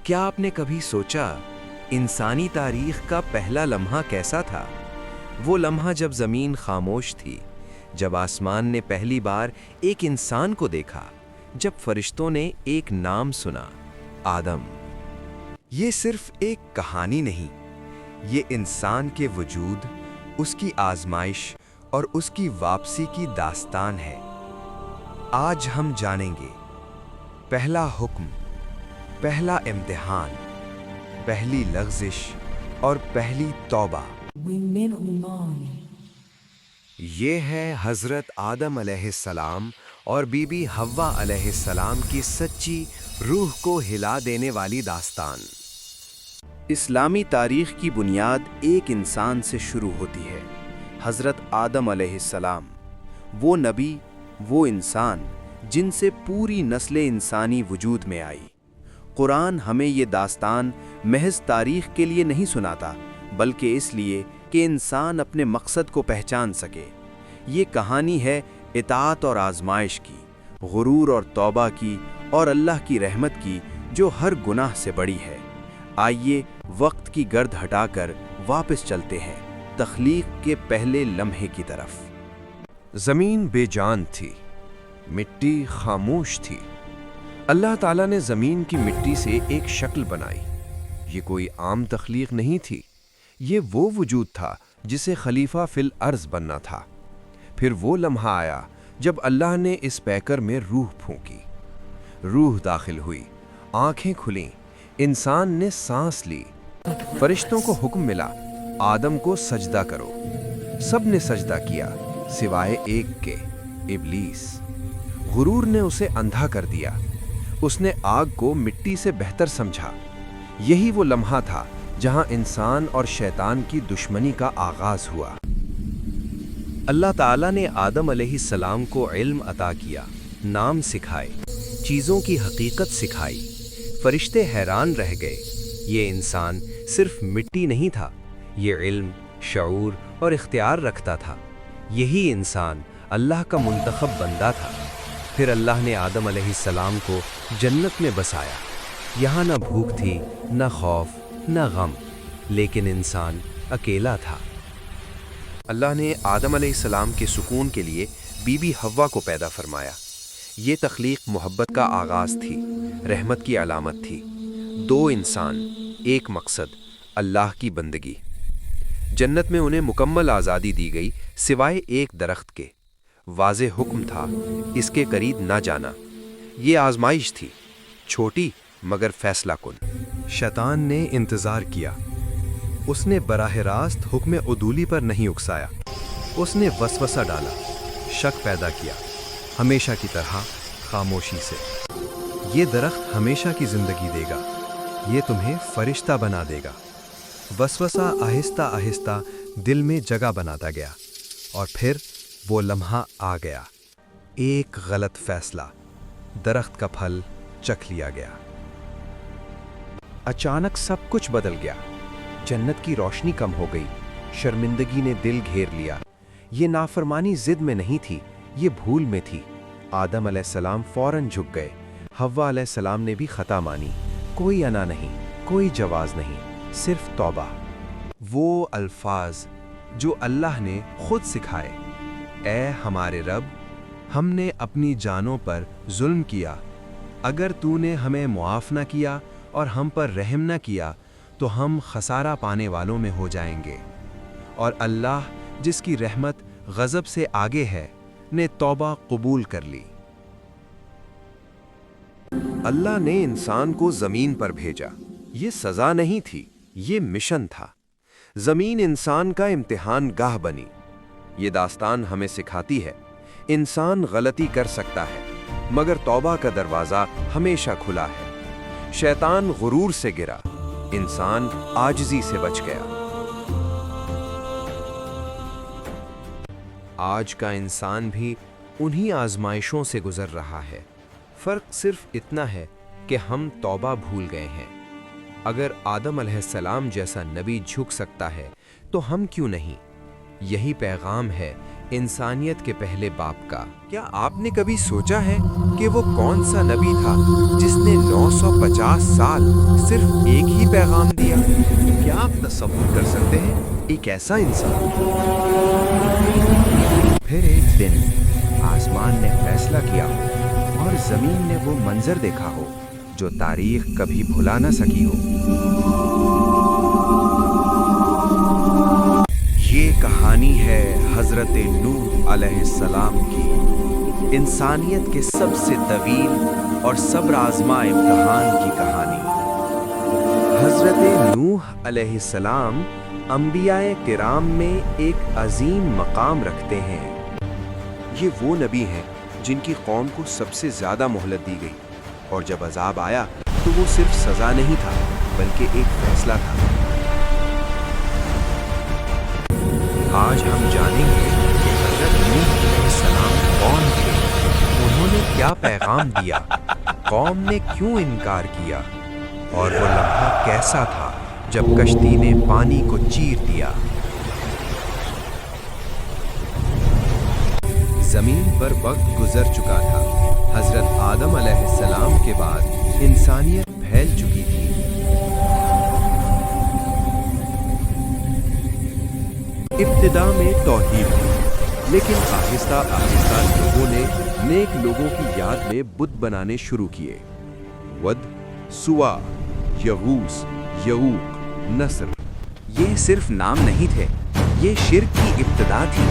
کیا آپ نے کبھی سوچا انسانی تاریخ کا پہلا لمحہ کیسا تھا؟ وہ لمحہ جب زمین خاموش تھی، جب آسمان نے پہلی بار ایک انسان کو دیکھا، جب فرشتوں نے ایک نام سنا، آدم۔ یہ صرف ایک کہانی نہیں، یہ انسان کے وجود، اس کی آزمائش اور اس کی واپسی کی داستان ہے۔ آج ہم جانیں گے پہلا حکم، پہلا امتحان، پہلی لغزش اور پہلی توبہ۔ یہ ہے حضرت آدم علیہ السلام اور بی بی حوا علیہ السلام کی سچی، روح کو ہلا دینے والی داستان۔ اسلامی تاریخ کی بنیاد ایک انسان سے شروع ہوتی ہے، حضرت آدم علیہ السلام، وہ نبی، وہ انسان جن سے پوری نسل انسانی وجود میں آئی۔ قرآن ہمیں یہ داستان محض تاریخ کے لیے نہیں سناتا، بلکہ اس لیے کہ انسان اپنے مقصد کو پہچان سکے۔ یہ کہانی ہے اطاعت اور آزمائش کی، غرور اور توبہ کی، اور اللہ کی رحمت کی جو ہر گناہ سے بڑی ہے۔ آئیے وقت کی گرد ہٹا کر واپس چلتے ہیں تخلیق کے پہلے لمحے کی طرف۔ زمین بے جان تھی، مٹی خاموش تھی۔ اللہ تعالیٰ نے زمین کی مٹی سے ایک شکل بنائی۔ یہ کوئی عام تخلیق نہیں تھی، یہ وہ وجود تھا جسے خلیفہ فی الارض بننا تھا۔ پھر وہ لمحہ آیا جب اللہ نے اس پیکر میں روح پھونکی، روح داخل ہوئی، آنکھیں کھلیں، انسان نے سانس لی، فرشتوں کو حکم ملا آدم کو سجدہ کرو۔ سب نے سجدہ کیا سوائے ایک کے، ابلیس۔ غرور نے اسے اندھا کر دیا، اس نے آگ کو مٹی سے بہتر سمجھا۔ یہی وہ لمحہ تھا جہاں انسان اور شیطان کی دشمنی کا آغاز ہوا۔ اللہ تعالیٰ نے آدم علیہ السلام کو علم عطا کیا، نام سکھائے، چیزوں کی حقیقت سکھائی۔ فرشتے حیران رہ گئے، یہ انسان صرف مٹی نہیں تھا، یہ علم، شعور اور اختیار رکھتا تھا۔ یہی انسان اللہ کا منتخب بندہ تھا۔ پھر اللہ نے آدم علیہ السلام کو جنت میں بسایا۔ یہاں نہ بھوک تھی، نہ خوف، نہ غم، لیکن انسان اکیلا تھا۔ اللہ نے آدم علیہ السلام کے سکون کے لیے بی بی حوا کو پیدا فرمایا۔ یہ تخلیق محبت کا آغاز تھی، رحمت کی علامت تھی۔ دو انسان، ایک مقصد، اللہ کی بندگی۔ جنت میں انہیں مکمل آزادی دی گئی سوائے ایک درخت کے۔ واضح حکم تھا، اس کے قریب نہ جانا۔ یہ آزمائش تھی، چھوٹی مگر فیصلہ کن۔ شیطان نے انتظار کیا، اس نے براہ راست حکم عدولی پر نہیں اکسایا۔ اس نے وسوسہ ڈالا، شک پیدا کیا، ہمیشہ کی طرح خاموشی سے۔ یہ درخت ہمیشہ کی زندگی دے گا، یہ تمہیں فرشتہ بنا دے گا۔ وسوسہ آہستہ آہستہ دل میں جگہ بناتا گیا، اور پھر وہ لمحہ آ گیا۔ ایک غلط فیصلہ، درخت کا پھل چکھ لیا گیا۔ اچانک سب کچھ بدل گیا۔ جنت کی روشنی کم ہو گئی، شرمندگی نے دل گھیر لیا۔ یہ نافرمانی ضد میں نہیں تھی، یہ بھول میں تھی۔ آدم علیہ السلام فوراً جھک گئے، حوا علیہ السلام نے بھی خطا مانی۔ کوئی انا نہیں، کوئی جواز نہیں، صرف توبہ۔ وہ الفاظ جو اللہ نے خود سکھائے، اے ہمارے رب، ہم نے اپنی جانوں پر ظلم کیا، اگر تو نے ہمیں معاف نہ کیا اور ہم پر رحم نہ کیا تو ہم خسارہ پانے والوں میں ہو جائیں گے۔ اور اللہ جس کی رحمت غضب سے آگے ہے نے توبہ قبول کر لی۔ اللہ نے انسان کو زمین پر بھیجا۔ یہ سزا نہیں تھی، یہ مشن تھا۔ زمین انسان کا امتحان گاہ بنی۔ یہ داستان ہمیں سکھاتی ہے، انسان غلطی کر سکتا ہے، مگر توبہ کا دروازہ ہمیشہ کھلا ہے۔ شیطان غرور سے گرا، انسان عاجزی سے بچ گیا۔ آج کا انسان بھی انہی آزمائشوں سے گزر رہا ہے۔ فرق صرف اتنا ہے کہ ہم توبہ بھول گئے ہیں۔ اگر آدم علیہ السلام جیسا نبی جھک سکتا ہے تو ہم کیوں نہیں؟ یہی پیغام ہے انسانیت کے پہلے باپ کا۔ کیا آپ نے کبھی سوچا ہے کہ وہ کون سا نبی تھا جس نے 950 سال صرف ایک ہی پیغام دیا؟ کیا آپ تصور کر سکتے ہیں ایک ایسا انسان؟ پھر ایک دن آسمان نے فیصلہ کیا ہو اور زمین نے وہ منظر دیکھا ہو جو تاریخ کبھی بھلا نہ سکی ہو۔ یہ کہانی ہے حضرت نوح علیہ السلام کی، انسانیت کے سب سے طویل اور صبر آزما امتحان کی کہانی۔ حضرت نوح علیہ السلام انبیاء کرام میں ایک عظیم مقام رکھتے ہیں۔ یہ وہ نبی ہیں جن کی قوم کو سب سے زیادہ مہلت دی گئی، اور جب عذاب آیا تو وہ صرف سزا نہیں تھا بلکہ ایک فیصلہ تھا۔ آج ہم جانیں گے کہ حضرت نوح علیہ السلام کون تھے، انہوں نے کیا پیغام دیا، قوم نے کیوں انکار کیا، اور وہ لمحہ کیسا تھا جب کشتی نے پانی کو چیر دیا۔ زمین پر وقت گزر چکا تھا۔ حضرت آدم علیہ السلام کے بعد انسانیت پھیل چکی تھی۔ ابتدا میں توحید تھی، لیکن آہستہ آہستہ لوگوں نے نیک لوگوں کی یاد میں بت بنانے شروع کیے۔ ود، سوا، یغوث، یعوق، نصر، یہ صرف نام نہیں تھے، یہ شرک کی ابتدا تھی۔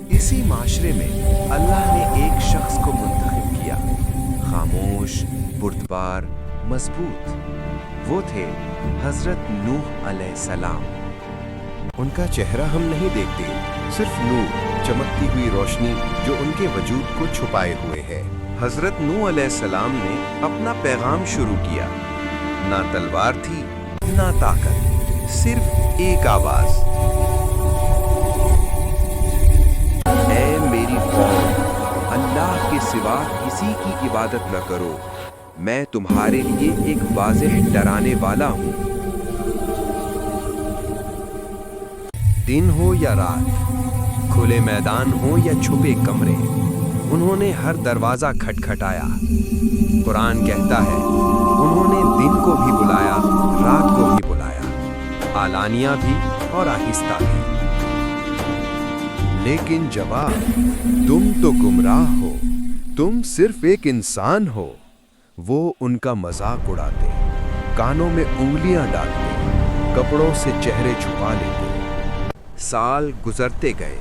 اسی معاشرے میں اللہ نے ایک شخص کو منتخب کیا، خاموش، بردبار، مضبوط۔ وہ تھے حضرت نوح علیہ السلام۔ ان کا چہرہ ہم نہیں دیکھتے، صرف نور، چمکتی ہوئی روشنی جو ان کے وجود کو چھپائے ہوئے ہے۔ حضرت نوح علیہ السلام نے اپنا پیغام شروع کیا۔ نہ تلوار تھی، نہ طاقت، صرف ایک آواز، اے میری قوم، اللہ کے سوا کسی کی عبادت نہ کرو، میں تمہارے لیے ایک واضح ڈرانے والا ہوں۔ دن ہو یا رات، کھلے میدان ہو یا چھپے کمرے، انہوں نے ہر دروازہ کھٹکھٹایا۔ قرآن کہتا ہے انہوں نے دن کو بھی بلایا، رات کو بھی بلایا، علانیہ بھی اور آہستہ بھی۔ لیکن جواب، تم تو گمراہ ہو، تم صرف ایک انسان ہو۔ وہ ان کا مذاق اڑاتے، کانوں میں انگلیاں ڈالتے، کپڑوں سے چہرے چھپا لیتے۔ سال گزرتے گئے،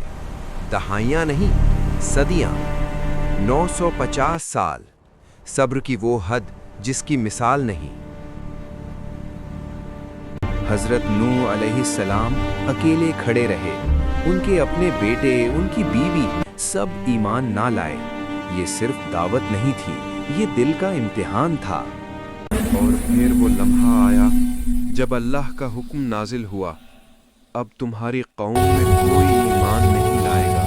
دہائیاں نہیں، صدیاں، 950 سال، صبر کی وہ حد جس کی مثال نہیں۔ حضرت نوح علیہ السلام اکیلے کھڑے رہے، ان کے اپنے بیٹے، ان کی بیوی، سب ایمان نہ لائے۔ یہ صرف دعوت نہیں تھی، یہ دل کا امتحان تھا۔ اور پھر وہ لمحہ آیا جب اللہ کا حکم نازل ہوا، اب تمہاری قوم میں کوئی ایمان نہیں لائے گا۔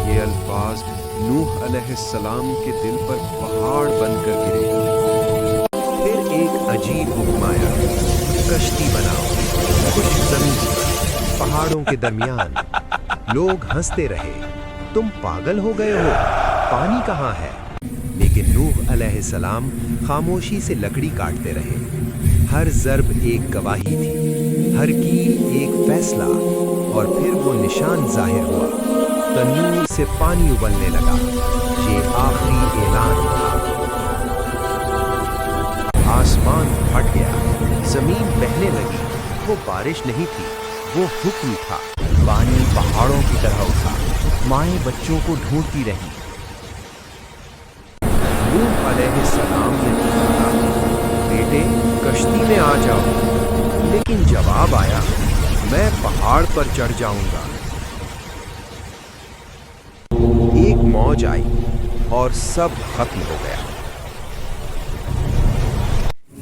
یہ الفاظ نوح علیہ السلام کے دل پر پہاڑ بن کر گرے۔ پھر ایک عجیب حکم آیا، کشتی بناؤ، خشک زمین پر، پہاڑوں کے درمیان۔ لوگ ہنستے رہے، تم پاگل ہو گئے ہو، پانی کہاں ہے؟ لیکن نوح علیہ السلام خاموشی سے لکڑی کاٹتے رہے۔ ہر ضرب ایک گواہی تھی، ہر کیل ایک فیصلہ، اور پھر وہ نشان ظاہر ہوا، تنور سے پانی ابلنے لگا۔ یہ آخری اعلان تھا۔ آسمان پھٹ گیا، زمین بہنے لگی۔ وہ بارش نہیں تھی، وہ حکم تھا۔ پانی پہاڑوں کی طرح اٹھا، مائیں بچوں کو ڈھونڈتی رہی۔ نوح علیہ السلام نے کہا، بیٹے کشتی میں آ جاؤ، لیکن جواب آیا، میں پہاڑ پر چڑھ جاؤں گا۔ ایک موج آئی اور سب ختم ہو گیا۔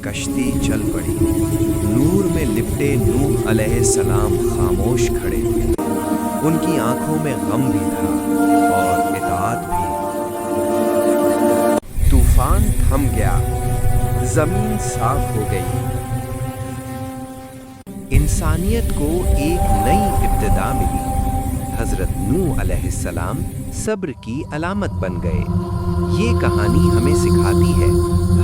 کشتی چل پڑی، نور میں لپٹے نوح علیہ السلام خاموش کھڑے ہوئے۔ ان کی آنکھوں میں غم بھی تھا اور اطاعت بھی۔ طوفان تھم گیا، زمین صاف ہو گئی۔ انسانیت کو ایک نئی ابتدا ملی۔ حضرت نوح علیہ السلام صبر کی علامت بن گئے۔ یہ کہانی ہمیں سکھاتی ہے،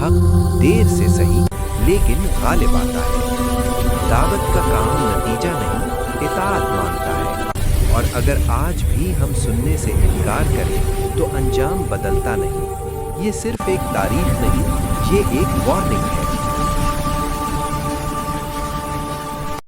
حق دیر سے صحیح لیکن غالب آتا ہے۔ دعوت کا کام نتیجہ نہیں، اطاعت مانگتا ہے، اور اگر آج بھی ہم سننے سے انکار کریں تو انجام بدلتا نہیں۔ یہ صرف ایک تاریخ نہیں، یہ ایک وارننگ ہے۔